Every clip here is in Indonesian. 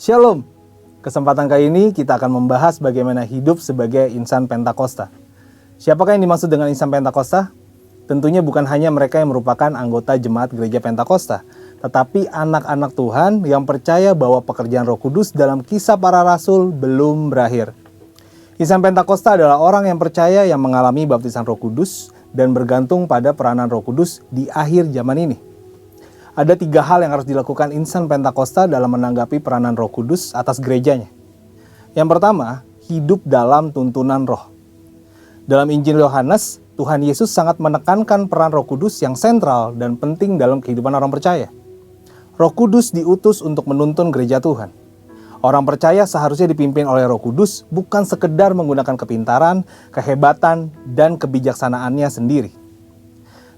Shalom. Kesempatan kali ini kita akan membahas bagaimana hidup sebagai insan Pentakosta. Siapakah yang dimaksud dengan insan Pentakosta? Tentunya bukan hanya mereka yang merupakan anggota jemaat gereja Pentakosta, tetapi anak-anak Tuhan yang percaya bahwa pekerjaan Roh Kudus dalam Kisah Para Rasul belum berakhir. Insan Pentakosta adalah orang yang percaya yang mengalami baptisan Roh Kudus dan bergantung pada peranan Roh Kudus di akhir zaman ini. Ada 3 hal yang harus dilakukan insan Pentakosta dalam menanggapi peranan Roh Kudus atas gerejanya. Yang pertama, hidup dalam tuntunan Roh. Dalam Injil Yohanes, Tuhan Yesus sangat menekankan peran Roh Kudus yang sentral dan penting dalam kehidupan orang percaya. Roh Kudus diutus untuk menuntun gereja Tuhan. Orang percaya seharusnya dipimpin oleh Roh Kudus, bukan sekedar menggunakan kepintaran, kehebatan, dan kebijaksanaannya sendiri.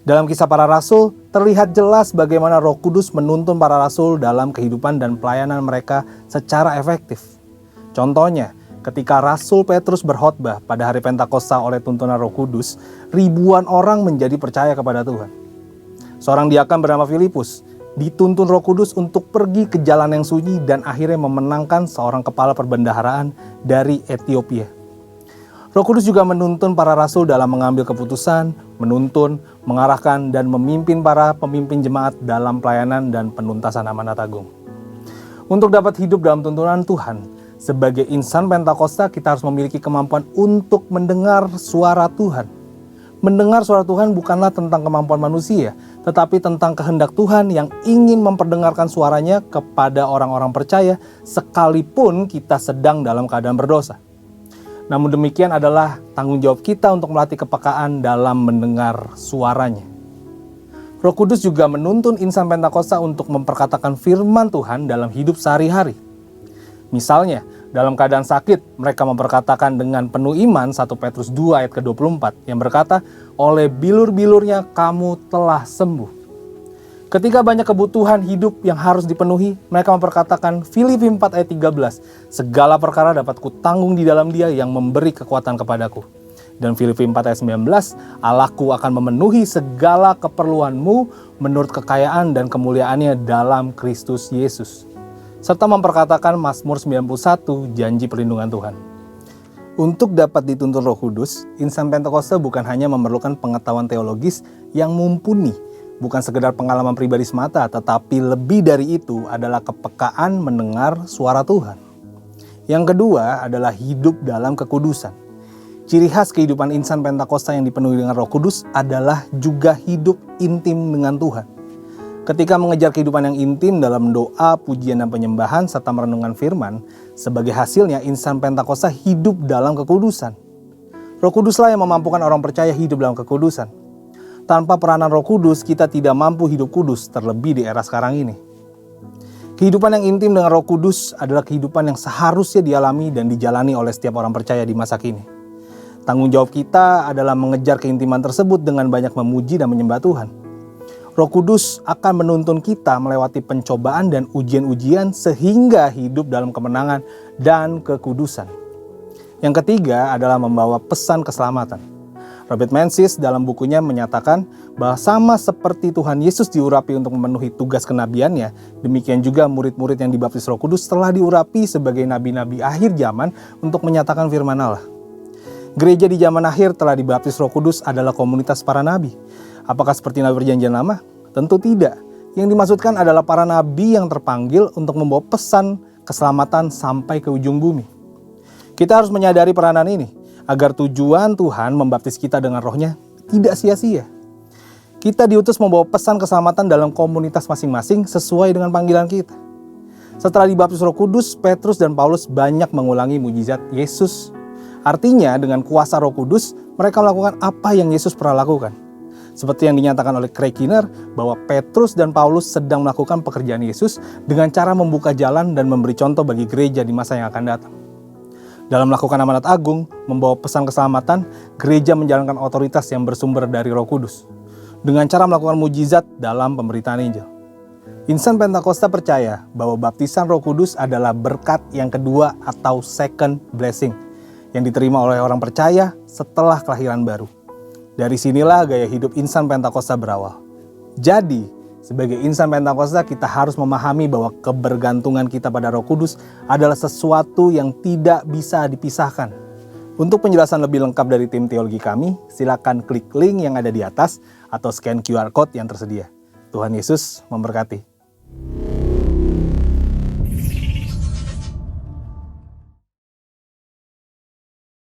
Dalam Kisah Para Rasul, terlihat jelas bagaimana Roh Kudus menuntun para rasul dalam kehidupan dan pelayanan mereka secara efektif. Contohnya, ketika Rasul Petrus berkhotbah pada hari Pentakosta oleh tuntunan Roh Kudus, ribuan orang menjadi percaya kepada Tuhan. Seorang diakan bernama Filipus dituntun Roh Kudus untuk pergi ke jalan yang sunyi dan akhirnya memenangkan seorang kepala perbendaharaan dari Ethiopia. Roh Kudus juga menuntun para rasul dalam mengambil keputusan, menuntun, mengarahkan, dan memimpin para pemimpin jemaat dalam pelayanan dan penuntasan amanat agung. Untuk dapat hidup dalam tuntunan Tuhan, sebagai insan Pentakosta kita harus memiliki kemampuan untuk mendengar suara Tuhan. Mendengar suara Tuhan bukanlah tentang kemampuan manusia, tetapi tentang kehendak Tuhan yang ingin memperdengarkan suaranya kepada orang-orang percaya sekalipun kita sedang dalam keadaan berdosa. Namun demikian adalah tanggung jawab kita untuk melatih kepekaan dalam mendengar suaranya. Roh Kudus juga menuntun insan Pentakosta untuk memperkatakan firman Tuhan dalam hidup sehari-hari. Misalnya, dalam keadaan sakit, mereka memperkatakan dengan penuh iman 1 Petrus 2 ayat ke-24 yang berkata, oleh bilur-bilurnya kamu telah sembuh. Ketika banyak kebutuhan hidup yang harus dipenuhi, mereka memperkatakan Filipi 4 ayat 13, segala perkara dapat kutanggung di dalam Dia yang memberi kekuatan kepadaku. Dan Filipi 4 ayat 19, Allahku akan memenuhi segala keperluanmu menurut kekayaan dan kemuliaannya dalam Kristus Yesus. Serta memperkatakan Mazmur 91, janji perlindungan Tuhan. Untuk dapat dituntun Roh Kudus, insan Pentakosta bukan hanya memerlukan pengetahuan teologis yang mumpuni, bukan sekedar pengalaman pribadi semata, tetapi lebih dari itu adalah kepekaan mendengar suara Tuhan. Yang kedua adalah hidup dalam kekudusan. Ciri khas kehidupan insan Pentakosta yang dipenuhi dengan Roh Kudus adalah juga hidup intim dengan Tuhan. Ketika mengejar kehidupan yang intim dalam doa, pujian, dan penyembahan, serta merenungkan firman, sebagai hasilnya insan Pentakosta hidup dalam kekudusan. Roh Kuduslah yang memampukan orang percaya hidup dalam kekudusan. Tanpa peranan Roh Kudus, kita tidak mampu hidup kudus, terlebih di era sekarang ini. Kehidupan yang intim dengan Roh Kudus adalah kehidupan yang seharusnya dialami dan dijalani oleh setiap orang percaya di masa kini. Tanggung jawab kita adalah mengejar keintiman tersebut dengan banyak memuji dan menyembah Tuhan. Roh Kudus akan menuntun kita melewati pencobaan dan ujian-ujian sehingga hidup dalam kemenangan dan kekudusan. Yang ketiga adalah membawa pesan keselamatan. Robert Menzies dalam bukunya menyatakan bahwa sama seperti Tuhan Yesus diurapi untuk memenuhi tugas kenabiannya, demikian juga murid-murid yang dibaptis Roh Kudus telah diurapi sebagai nabi-nabi akhir zaman untuk menyatakan firman Allah. Gereja di zaman akhir telah dibaptis Roh Kudus adalah komunitas para nabi. Apakah seperti nabi perjanjian lama? Tentu tidak. Yang dimaksudkan adalah para nabi yang terpanggil untuk membawa pesan keselamatan sampai ke ujung bumi. Kita harus menyadari peranan ini, agar tujuan Tuhan membaptis kita dengan Roh-Nya tidak sia-sia. Kita diutus membawa pesan keselamatan dalam komunitas masing-masing sesuai dengan panggilan kita. Setelah dibaptis Roh Kudus, Petrus dan Paulus banyak mengulangi mujizat Yesus. Artinya dengan kuasa Roh Kudus, mereka melakukan apa yang Yesus pernah lakukan. Seperti yang dinyatakan oleh Craig Keener bahwa Petrus dan Paulus sedang melakukan pekerjaan Yesus dengan cara membuka jalan dan memberi contoh bagi gereja di masa yang akan datang. Dalam melakukan amanat agung, membawa pesan keselamatan, gereja menjalankan otoritas yang bersumber dari Roh Kudus. Dengan cara melakukan mujizat dalam pemberitaan Injil. Insan Pentakosta percaya bahwa baptisan Roh Kudus adalah berkat yang kedua atau second blessing yang diterima oleh orang percaya setelah kelahiran baru. Dari sinilah gaya hidup insan Pentakosta berawal. Jadi, Sebagai insan Pentakosta, kita harus memahami bahwa kebergantungan kita pada Roh Kudus adalah sesuatu yang tidak bisa dipisahkan. Untuk penjelasan lebih lengkap dari tim teologi kami, silakan klik link yang ada di atas atau scan QR Code yang tersedia. Tuhan Yesus memberkati.